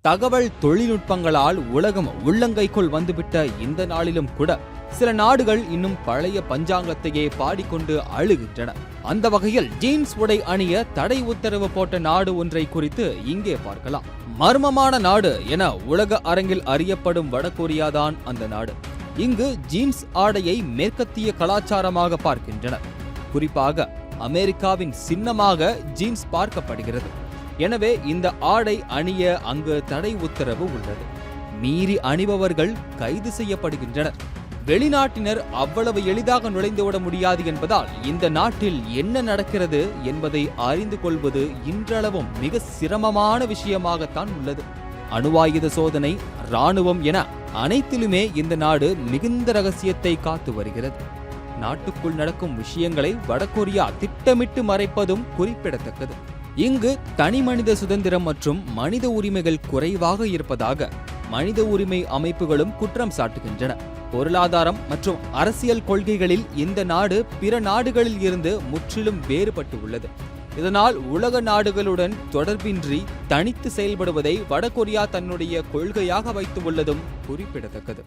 தகவல் தொழில்நுட்பங்களால் உலகம் உள்ளங்கைக்குள் வந்துவிட்ட இந்த நாளிலும் கூட சில நாடுகள் இன்னும் பழைய பஞ்சாங்கத்தையே பாடிக்கொண்டு அழுகின்றன. அந்த வகையில் ஜீன்ஸ் உடை அணிய தடை உத்தரவு போட்ட நாடு ஒன்றை குறித்து இங்கே பார்க்கலாம். மர்மமான நாடு என உலக அரங்கில் அறியப்படும் வடகொரியாதான் அந்த நாடு. இங்கு ஜீன்ஸ் ஆடையை மேற்கத்திய கலாச்சாரமாக பார்க்கின்றனர். குறிப்பாக அமெரிக்காவின் சின்னமாக ஜீன்ஸ் பார்க்கப்படுகிறது. எனவே இந்த ஆடை அணிய அங்கு தடை உத்தரவு உள்ளது. மீறி அணிபவர்கள் கைது செய்யப்படுகின்றனர். வெளிநாட்டினர் அவ்வளவு எளிதாக நுழைந்துவிட முடியாது என்பதால் இந்த நாட்டில் என்ன நடக்கிறது என்பதை அறிந்து கொள்வது இன்றளவும் மிக சிரமமான விஷயமாகத்தான் உள்ளது. அணுவாயுத சோதனை, இராணுவம் என அனைத்திலுமே இந்த நாடு மிகுந்த ரகசியத்தை காத்து வருகிறது. நாட்டுக்குள் நடக்கும் விஷயங்களை வடகொரியா திட்டமிட்டு மறைப்பதும் குறிப்பிடத்தக்கது. இங்கு தனிமனித சுதந்திரம் மற்றும் மனித உரிமைகள் குறைவாக இருப்பதாக மனித உரிமை அமைப்புகளும் குற்றம் சாட்டுகின்றன. பொருளாதாரம் மற்றும் அரசியல் கொள்கைகளில் இந்த நாடு பிற நாடுகளில் இருந்து முற்றிலும் வேறுபட்டு உள்ளது. இதனால் உலக நாடுகளுடன் தொடர்பின்றி தனித்து செயல்படுவதை வடகொரியா தன்னுடைய கொள்கையாக வைத்துள்ளதும் குறிப்பிடத்தக்கது.